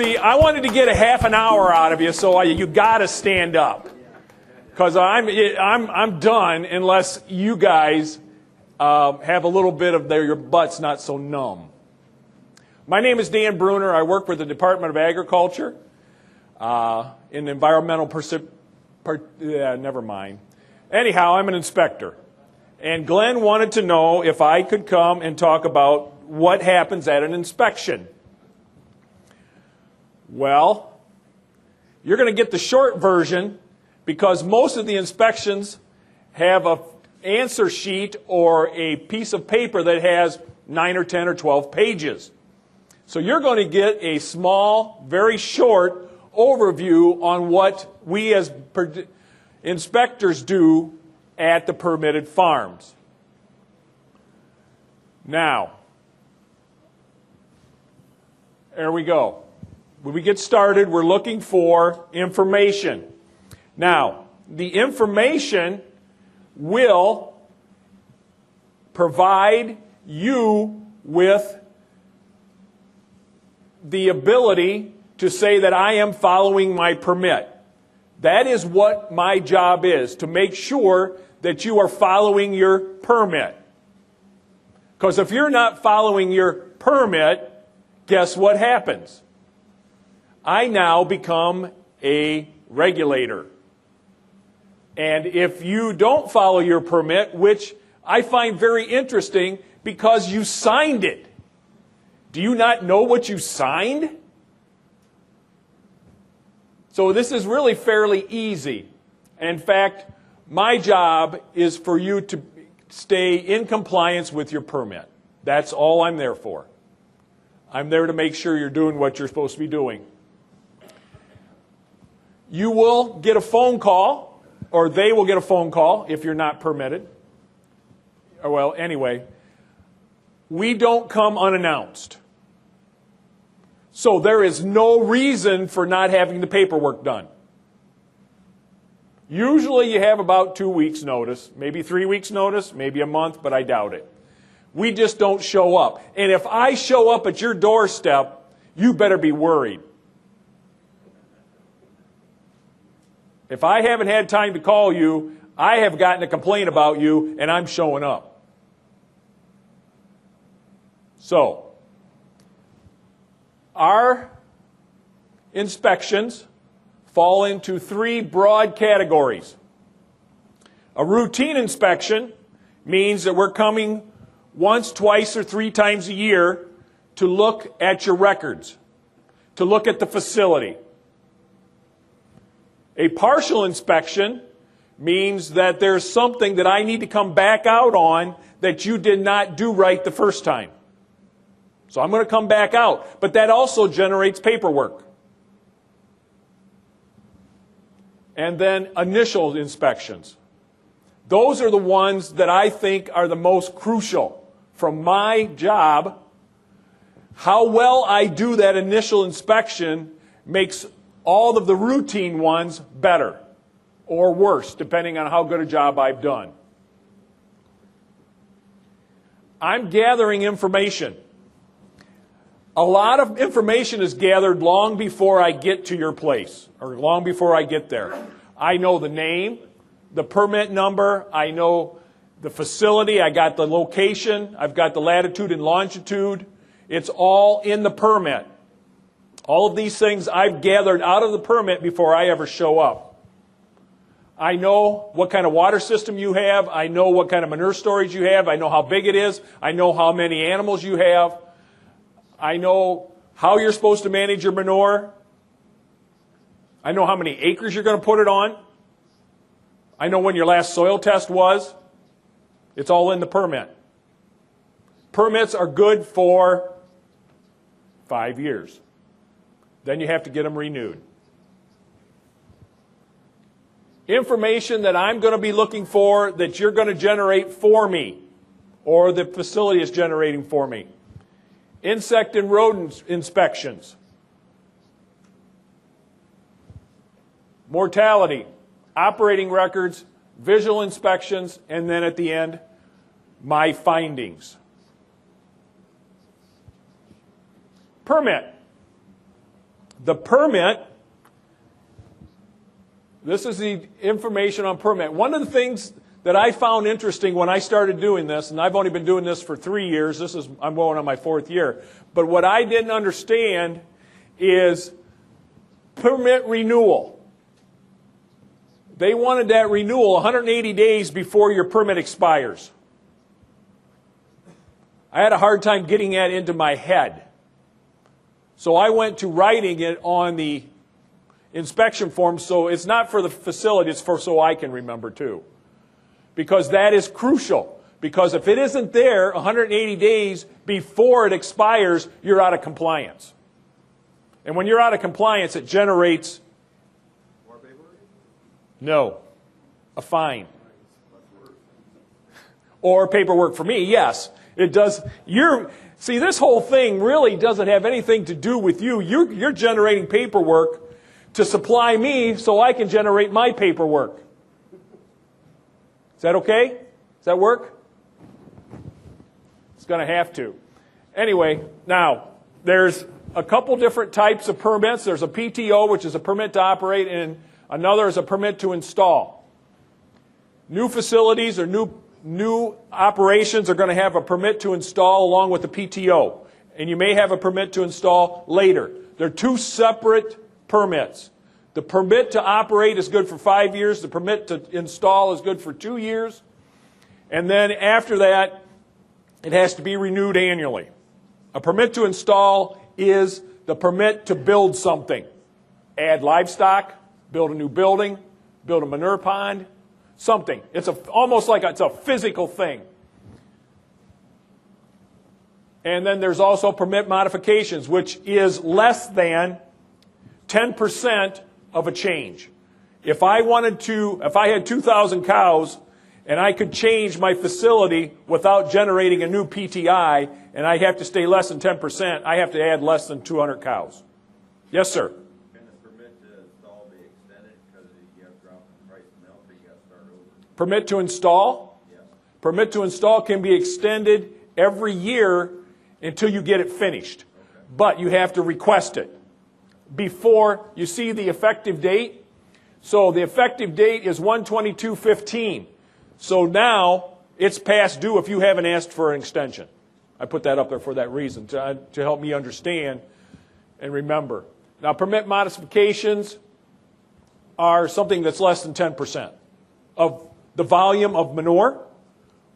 See, I wanted to get a half an hour out of you, so you got to stand up. Because I'm done unless you guys have a little bit of your butts not so numb. My name is Dan Bruner. I work for the Department of Agriculture in environmental never mind. Anyhow, I'm an inspector. And Glenn wanted to know if I could come and talk about what happens at an inspection. Well, you're going to get the short version because most of the inspections have an answer sheet or a piece of paper that has 9 or 10 or 12 pages. So you're going to get a small, very short overview on what we as inspectors do at the permitted farms. Now, there we go. When we get started, we're looking for information. Now, the information will provide you with the ability to say that I am following my permit. That is what my job is, to make sure that you are following your permit. Because if you're not following your permit, guess what happens? I now become a regulator. And if you don't follow your permit, which I find very interesting because you signed it, do you not know what you signed? So this is really fairly easy. In fact, my job is for you to stay in compliance with your permit. That's all I'm there for. I'm there to make sure you're doing what you're supposed to be doing. You will get a phone call, or they will get a phone call if you're not permitted. Well, anyway, we don't come unannounced. So there is no reason for not having the paperwork done. Usually you have about 2 weeks' notice, maybe 3 weeks' notice, maybe a month, but I doubt it. We just don't show up. And if I show up at your doorstep, you better be worried. If I haven't had time to call you, I have gotten a complaint about you, and I'm showing up. So, our inspections fall into 3 broad categories. A routine inspection means that we're coming once, twice, or 3 times a year to look at your records, to look at the facility. A partial inspection means that there's something that I need to come back out on that you did not do right the first time. So I'm going to come back out. But that also generates paperwork. And then initial inspections. Those are the ones that I think are the most crucial from my job. How well I do that initial inspection makes all of the routine ones better or worse, depending on how good a job I've done. I'm gathering information. A lot of information is gathered long before I get to your place, or long before I get there. I know the name, the permit number, I know the facility, I got the location, I've got the latitude and longitude. It's all in the permit. All of these things I've gathered out of the permit before I ever show up. I know what kind of water system you have. I know what kind of manure storage you have. I know how big it is. I know how many animals you have. I know how you're supposed to manage your manure. I know how many acres you're going to put it on. I know when your last soil test was. It's all in the permit. Permits are good for 5 years. Then you have to get them renewed. Information that I'm going to be looking for that you're going to generate for me, or the facility is generating for me. Insect and rodent inspections. Mortality, operating records, visual inspections, and then at the end, my findings. Permit. The permit, this is the information on permit. One of the things that I found interesting when I started doing this, and I've only been doing this for 3 years, I'm going on my 4th year, but what I didn't understand is permit renewal. They wanted that renewal 180 days before your permit expires. I had a hard time getting that into my head. So I went to writing it on the inspection form, so it's not for the facility, it's so I can remember too. Because that is crucial. Because if it isn't there 180 days before it expires, you're out of compliance. And when you're out of compliance, it generates... More paperwork? No. A fine. Or paperwork for me, yes. It does. See, this whole thing really doesn't have anything to do with you. You're generating paperwork to supply me so I can generate my paperwork. Is that okay? Does that work? It's going to have to. Anyway, now, there's a couple different types of permits. There's a PTO, which is a permit to operate, and another is a permit to install. New facilities or new operations are going to have a permit to install along with the PTO. And you may have a permit to install later. They're two separate permits. The permit to operate is good for 5 years. The permit to install is good for 2 years. And then after that, it has to be renewed annually. A permit to install is the permit to build something. Add livestock, build a new building, build a manure pond, something. It's almost like it's a physical thing. And then there's also permit modifications, which is less than 10% of a change. If I had 2,000 cows and I could change my facility without generating a new PTI, and I have to stay less than 10%, I have to add less than 200 cows. Yes, sir? Can the permit to install be extended because you have drop in price of milk, or you got to start over? Permit to install? Yes. Permit to install can be extended every year until you get it finished. Okay. But you have to request it before you see the effective date. So the effective date is 1/22/15. So now it's past due if you haven't asked for an extension. I put that up there for that reason, to help me understand and remember. Now, permit modifications are something that's less than 10% of the volume of manure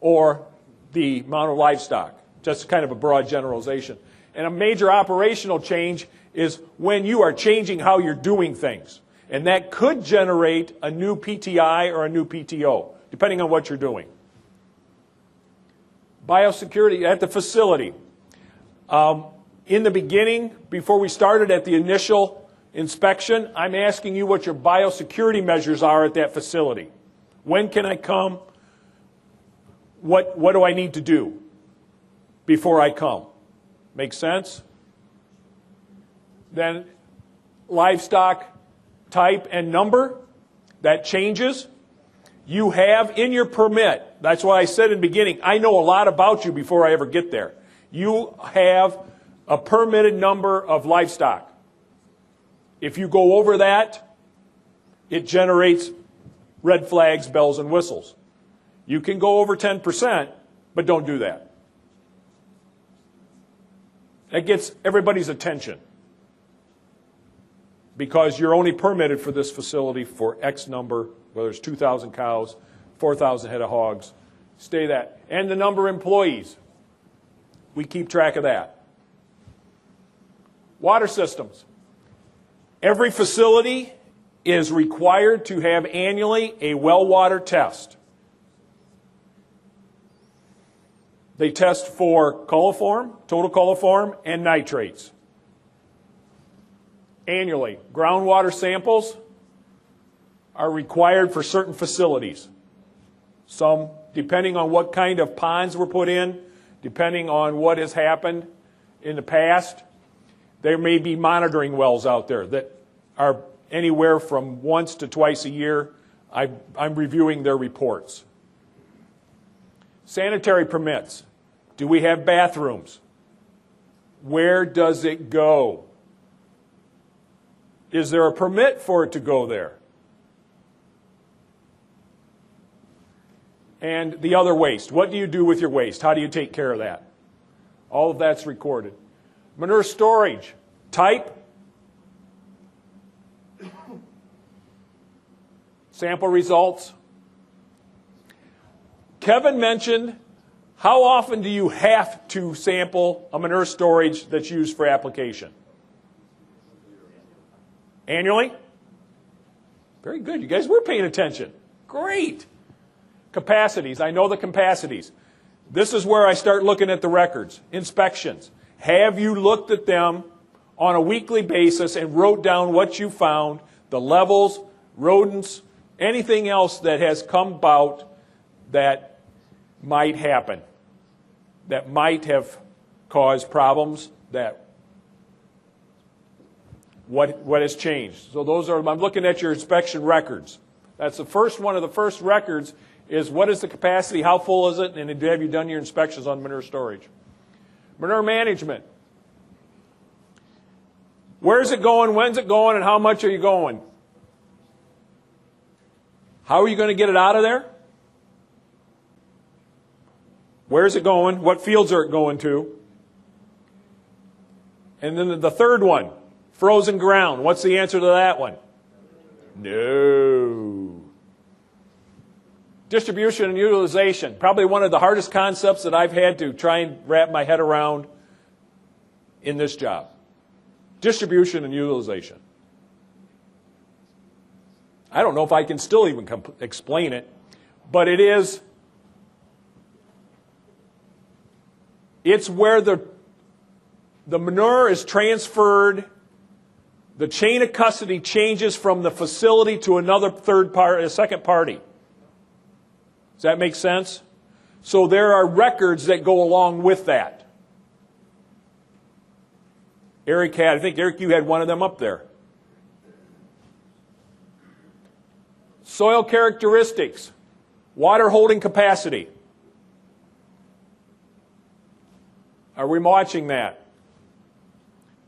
or the amount of livestock. Just kind of a broad generalization. And a major operational change is when you are changing how you're doing things. And that could generate a new PTI or a new PTO, depending on what you're doing. Biosecurity at the facility. In the beginning, before we started at the initial inspection, I'm asking you what your biosecurity measures are at that facility. When can I come? What do I need to do before I come? Make sense? Then livestock type and number, that changes. You have in your permit, that's why I said in the beginning, I know a lot about you before I ever get there. You have a permitted number of livestock. If you go over that, it generates red flags, bells, and whistles. You can go over 10%, but don't do that. That gets everybody's attention because you're only permitted for this facility for X number, whether it's 2,000 cows, 4,000 head of hogs, stay that. And the number of employees. We keep track of that. Water systems. Every facility is required to have annually a well water test. They test for coliform, total coliform, and nitrates. Annually. Groundwater samples are required for certain facilities. Some, depending on what kind of ponds were put in, depending on what has happened in the past, there may be monitoring wells out there that are anywhere from once to twice a year. I'm reviewing their reports. Sanitary permits. Do we have bathrooms? Where does it go? Is there a permit for it to go there? And the other waste. What do you do with your waste? How do you take care of that? All of that's recorded. Manure storage. Type. Sample results. Kevin mentioned, how often do you have to sample a manure storage that's used for application? Annually? Very good. You guys were paying attention. Great. Capacities. I know the capacities. This is where I start looking at the records. Inspections. Have you looked at them on a weekly basis and wrote down what you found, the levels, rodents, anything else that has come about that might happen, that might have caused problems, that what has changed? So those are, I'm looking at your inspection records. That's the first one of the first records is what is the capacity, how full is it, and have you done your inspections on manure storage? Manure management. Where's it going, when's it going, and how much are you going? How are you going to get it out of there? Where's it going? What fields are it going to? And then the third one, frozen ground. What's the answer to that one? No. Distribution and utilization. Probably one of the hardest concepts that I've had to try and wrap my head around in this job. Distribution and utilization. I don't know if I can still even explain it, but it's where the manure is transferred, the chain of custody changes from the facility to another second party. Does that make sense? So there are records that go along with that. Eric I think Eric, you had one of them up there. Soil characteristics, water holding capacity. Are we watching that?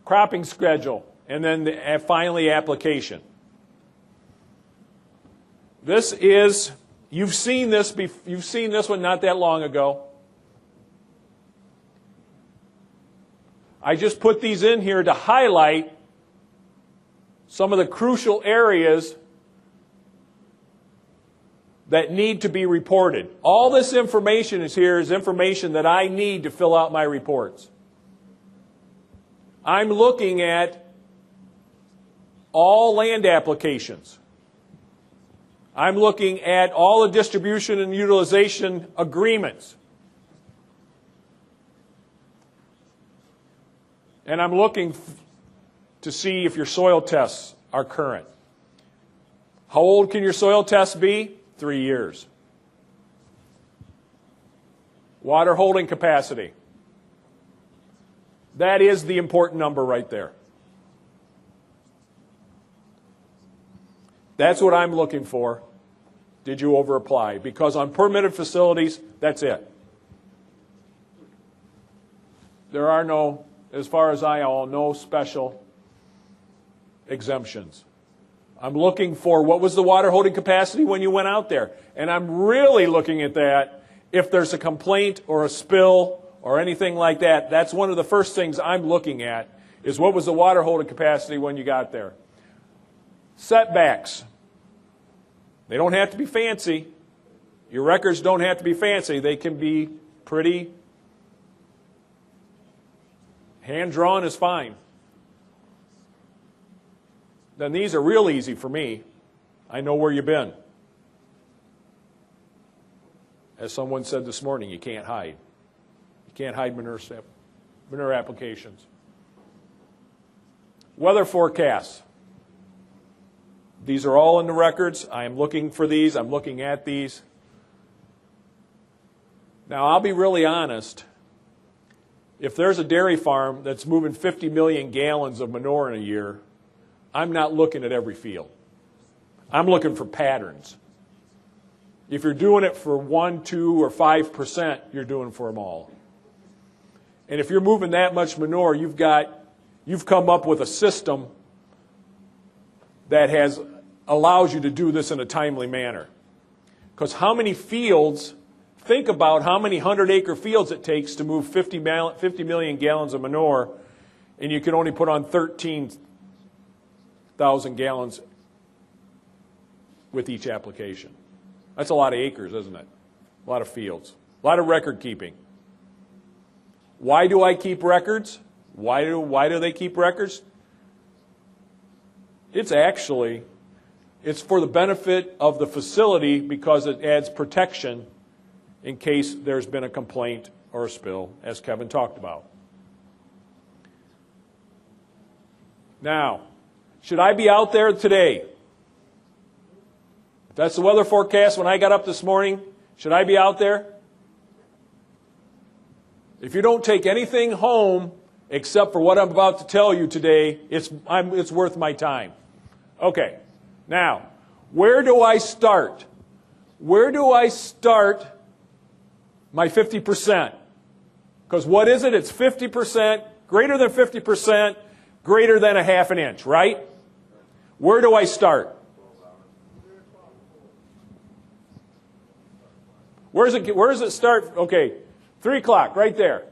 Cropping schedule, and then finally application. This is, you've seen this one not that long ago. I just put these in here to highlight some of the crucial areas that need to be reported. All this information is here is information that I need to fill out my reports. I'm looking at all land applications. I'm looking at all the distribution and utilization agreements. And I'm looking to see if your soil tests are current. How old can your soil tests be? 3 years. Water holding capacity. That is the important number right there. That's what I'm looking for. Did you over-apply? Because on permitted facilities, that's it. There are no, as far as I know, no special exemptions. I'm looking for what was the water holding capacity when you went out there. And I'm really looking at that if there's a complaint or a spill or anything like that. That's one of the first things I'm looking at is what was the water holding capacity when you got there. Setbacks. They don't have to be fancy. Your records don't have to be fancy. They can be pretty hand-drawn is fine. Then these are real easy for me. I know where you've been. As someone said this morning, you can't hide. You can't hide manure applications. Weather forecasts. These are all in the records. I am looking for these. I'm looking at these. Now, I'll be really honest. If there's a dairy farm that's moving 50 million gallons of manure in a year, I'm not looking at every field. I'm looking for patterns. If you're doing it for 1, 2, or 5%, you're doing for them all. And if you're moving that much manure, you've come up with a system that allows you to do this in a timely manner. Because how many fields, think about how many 100-acre fields it takes to move 50 million gallons of manure, and you can only put on 13,000 gallons with each application. That's a lot of acres, isn't it? A lot of fields. A lot of record keeping. Why do I keep records? Why do they keep records? It's for the benefit of the facility because it adds protection in case there's been a complaint or a spill, as Kevin talked about. Now, should I be out there today? If that's the weather forecast when I got up this morning, should I be out there? If you don't take anything home except for what I'm about to tell you today, it's worth my time. Okay, now, where do I start? Where do I start my 50%? Because what is it? It's 50%, greater than 50%, greater than a half an inch, right? Where do I start? Where does it start? Okay, 3 o'clock, right there.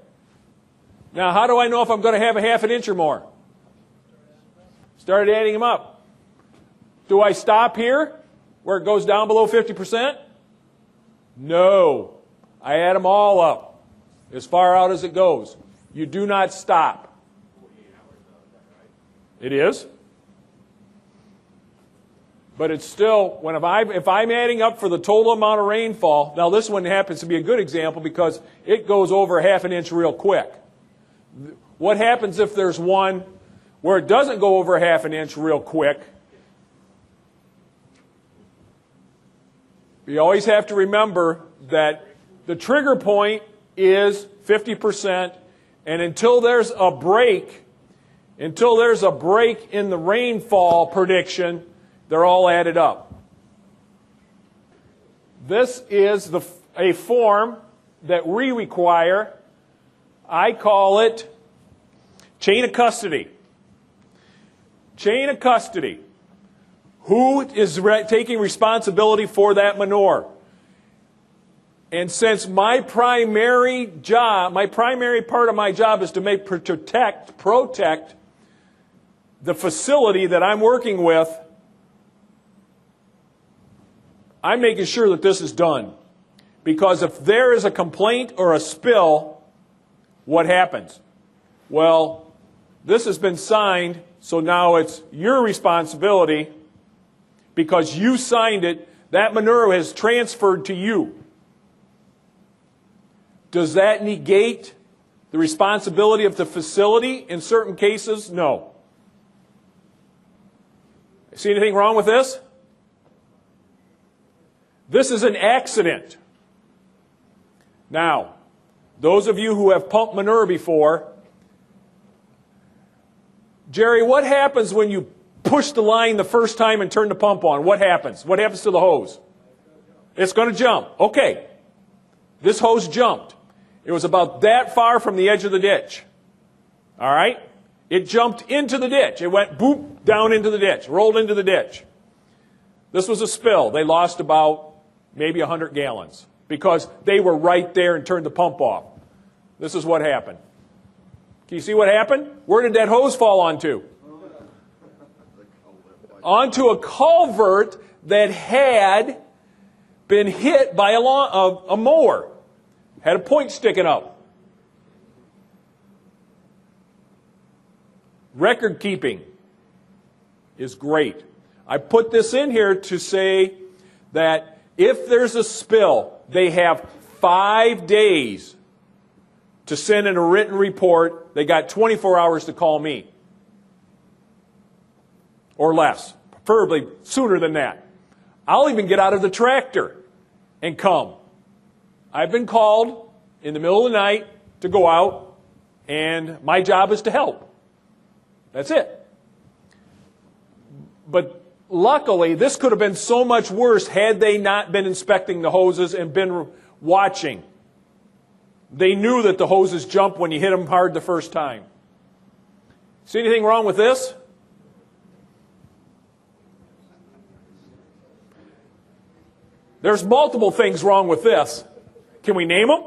Now, how do I know if I'm going to have a half an inch or more? Start adding them up. Do I stop here, where it goes down below 50%? No. I add them all up, as far out as it goes. You do not stop. It is. But it's still, if I'm adding up for the total amount of rainfall, now this one happens to be a good example because it goes over a half an inch real quick. What happens if there's one where it doesn't go over a half an inch real quick? You always have to remember that the trigger point is 50%, and until there's a break in the rainfall prediction, they're all added up. This is a form that we require. I call it chain of custody. Chain of custody. Who is taking responsibility for that manure? And since my primary part of my job is to protect the facility that I'm working with, I'm making sure that this is done. Because if there is a complaint or a spill, what happens? Well, this has been signed, so now it's your responsibility. Because you signed it, that manure has transferred to you. Does that negate the responsibility of the facility in certain cases? No. See anything wrong with this? This is an accident. Now, those of you who have pumped manure before, Jerry, what happens when you push the line the first time and turn the pump on? What happens? What happens to the hose? It's going to jump. Okay. This hose jumped. It was about that far from the edge of the ditch. All right? It jumped into the ditch. It went boop down into the ditch, rolled into the ditch. This was a spill. They lost about maybe 100 gallons because they were right there and turned the pump off. This is what happened. Can you see what happened? Where did that hose fall onto? Onto a culvert that had been hit by a mower. Had a point sticking up. Record keeping is great. I put this in here to say that if there's a spill, they have 5 days to send in a written report. They got 24 hours to call me. Or less. Preferably sooner than that. I'll even get out of the tractor and come. I've been called in the middle of the night to go out, and my job is to help. That's it. But luckily, this could have been so much worse had they not been inspecting the hoses and been watching. They knew that the hoses jump when you hit them hard the first time. See anything wrong with this? There's multiple things wrong with this. Can we name them?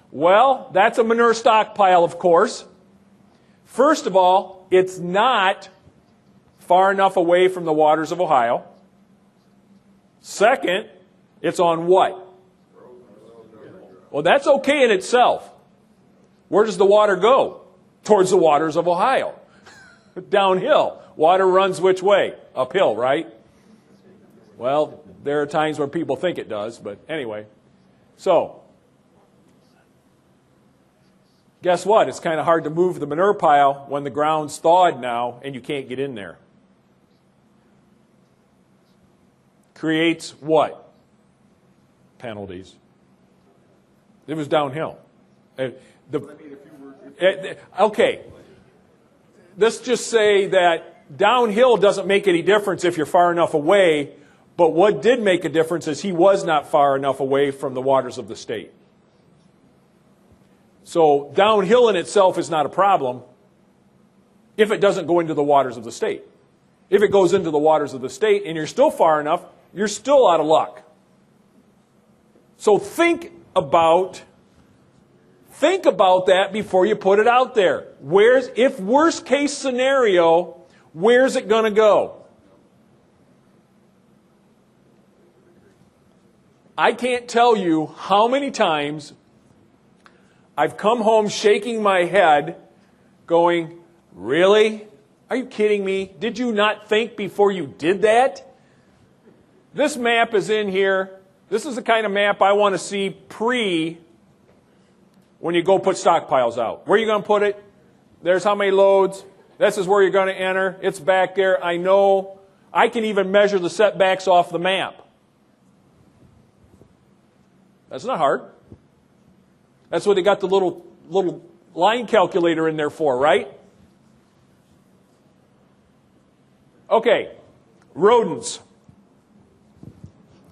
Well, that's a manure stockpile, of course. First of all, it's not far enough away from the waters of Ohio. Second, it's on what? Well, that's okay in itself. Where does the water go? Towards the waters of Ohio. Downhill. Water runs which way? Uphill, right? Well, there are times when people think it does, but anyway. So, guess what? It's kind of hard to move the manure pile when the ground's thawed now and you can't get in there. Creates what? Penalties. It was downhill. Okay. Let's just say that downhill doesn't make any difference if you're far enough away, but what did make a difference is he was not far enough away from the waters of the state. So downhill in itself is not a problem if it doesn't go into the waters of the state. If it goes into the waters of the state and you're still far enough, you're still out of luck. So think about that before you put it out there. If worst case scenario, where's it going to go? I can't tell you how many times I've come home shaking my head going, really? Are you kidding me? Did you not think before you did that? This map is in here. This is the kind of map I want to see when you go put stockpiles out. Where are you going to put it? There's how many loads. This is where you're going to enter. It's back there. I know. I can even measure the setbacks off the map. That's not hard. That's what they got the little line calculator in there for, right? Okay, rodents.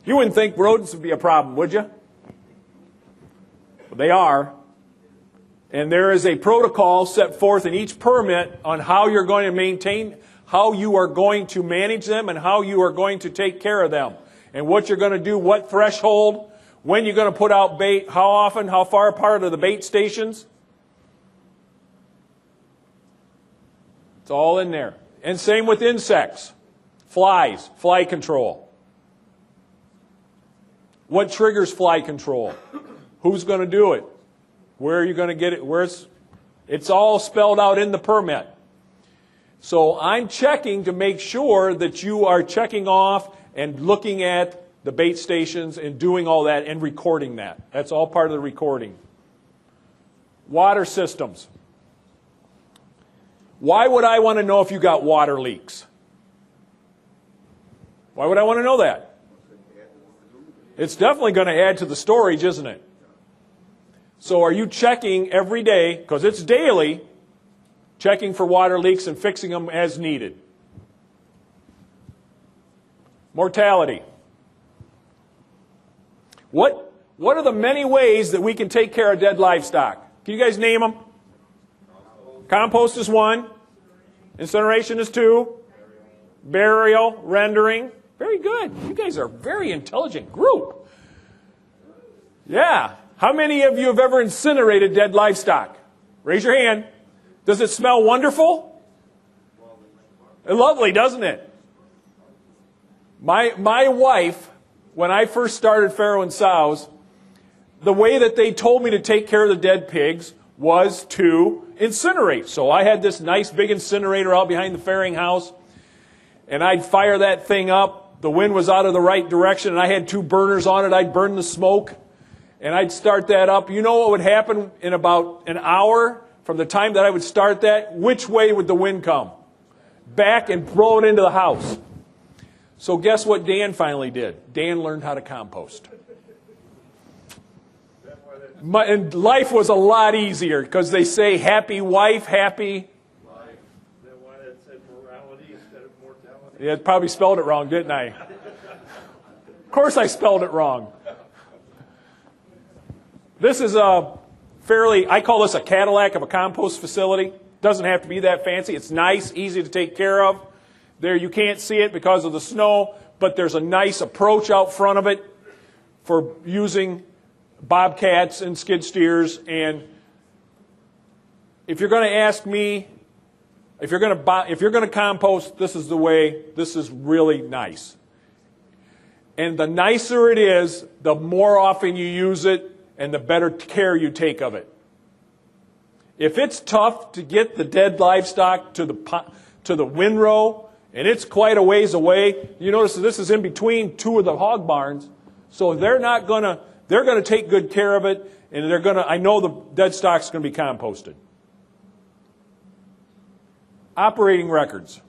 You wouldn't think rodents would be a problem, would you? But they are. And there is a protocol set forth in each permit on how you're going to maintain, how you are going to manage them, and how you are going to take care of them. And what you're going to do, what threshold, when you're going to put out bait, how often, how far apart are the bait stations. It's all in there. And same with insects. Flies, fly control. What triggers fly control? Who's going to do it? Where are you going to get it? It's all spelled out in the permit. So I'm checking to make sure that you are checking off and looking at the bait stations and doing all that and recording that. That's all part of the recording. Water systems. Why would I want to know if you got water leaks? Why would I want to know that? It's definitely going to add to the storage, isn't it? So are you checking every day, because it's daily, checking for water leaks and fixing them as needed? Mortality. What are the many ways that we can take care of dead livestock? Can you guys name them? Compost is one. Incineration is two. Burial, rendering. Very good. You guys are a very intelligent group. Yeah. How many of you have ever incinerated dead livestock? Raise your hand. Does it smell wonderful? Lovely, doesn't it? My wife, when I first started farrowing sows, the way that they told me to take care of the dead pigs was to incinerate. So I had this nice big incinerator out behind the farrowing house, and I'd fire that thing up. The wind was out of the right direction, and I had two burners on it. I'd burn the smoke, and I'd start that up. You know what would happen in about an hour from the time that I would start that? Which way would the wind come? Back and blow it into the house. So guess what Dan finally did? Dan learned how to compost. And life was a lot easier because they say happy wife, happy life. Is that why that said morality instead of mortality? Yeah, I probably spelled it wrong, didn't I? Of course I spelled it wrong. This is a fairly, I call this a Cadillac of a compost facility. doesn't have to be that fancy. It's nice, easy to take care of. There, you can't see it because of the snow, but there's a nice approach out front of it for using bobcats and skid steers. And if you're going to ask me, if you're going to compost, this is the way. This is really nice. And the nicer it is, the more often you use it, and the better care you take of it. If it's tough to get the dead livestock to the windrow, and it's quite a ways away, you notice that this is in between two of the hog barns, so they're going to take good care of it, and I know the dead stock's going to be composted. Operating records.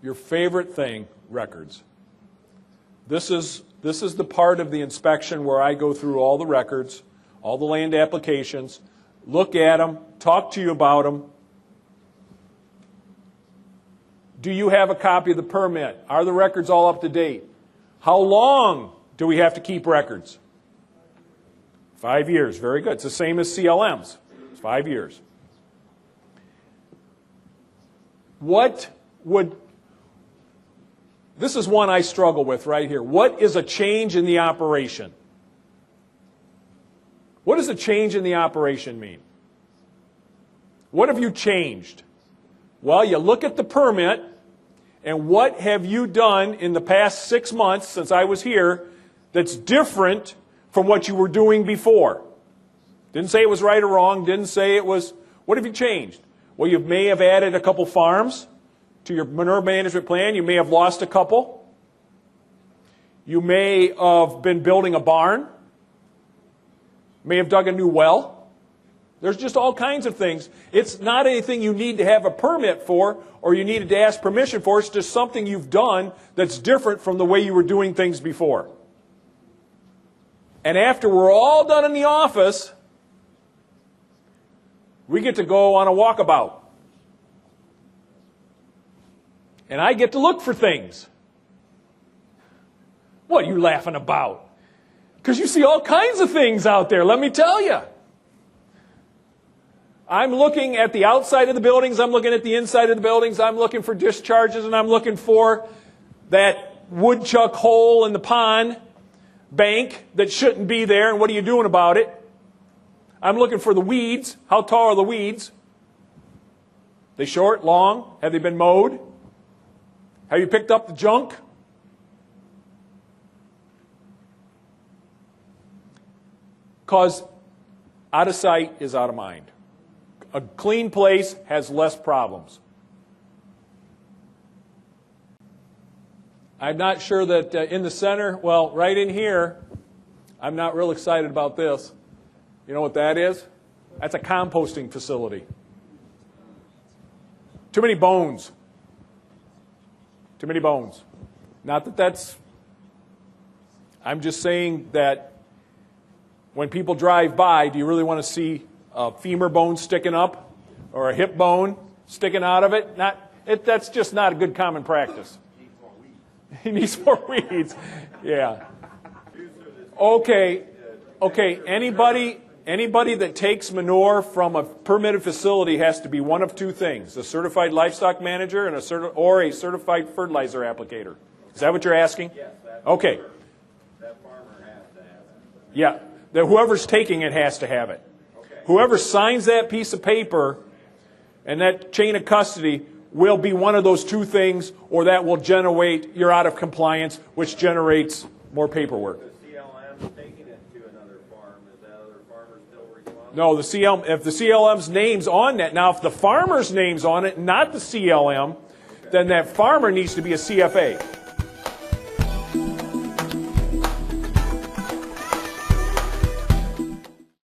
Your favorite thing, records. This is the part of the inspection where I go through all the records, all the land applications, look at them, talk to you about them. Do you have a copy of the permit? Are the records all up to date? How long do we have to keep records? 5 years. Very good. It's the same as CLMs. It's 5 years. This is one I struggle with right here. What is a change in the operation? What does a change in the operation mean? What have you changed? Well, you look at the permit, and what have you done in the past 6 months since I was here that's different from what you were doing before? Didn't say it was right or wrong, didn't say it was, what have you changed? Well, you may have added a couple farms to your manure management plan. You may have lost a couple. You may have been building a barn. May have dug a new well. There's just all kinds of things. It's not anything you need to have a permit for or you needed to ask permission for. It's just something you've done that's different from the way you were doing things before. And after we're all done in the office, we get to go on a walkabout. And I get to look for things. What are you laughing about? Because you see all kinds of things out there, let me tell you. I'm looking at the outside of the buildings, I'm looking at the inside of the buildings, I'm looking for discharges, and I'm looking for that woodchuck hole in the pond bank that shouldn't be there, and what are you doing about it? I'm looking for the weeds. How tall are the weeds? They short, long? Have they been mowed? Have you picked up the junk? Because out of sight is out of mind. A clean place has less problems. I'm not sure that in the center, well, right in here, I'm not real excited about this. You know what that is? That's a composting facility. Too many bones. Too many bones. Not that that's... I'm just saying that when people drive by, do you really want to see a femur bone sticking up or a hip bone sticking out of it? That's just not a good common practice. He needs more weeds. Yeah. Okay. Anybody that takes manure from a permitted facility has to be one of two things: a certified livestock manager and a certified fertilizer applicator. Is that what you're asking? Yes. Okay. That farmer has to have it. Yeah. Whoever's taking it has to have it. Okay. Whoever signs that piece of paper and that chain of custody will be one of those two things, or that will generate you're out of compliance, which generates more paperwork. The CLM taking it to another farm, is that other farmer still responsible? No, if the CLM's name's on that, now if the farmer's name's on it, not the CLM, then that farmer needs to be a CFA.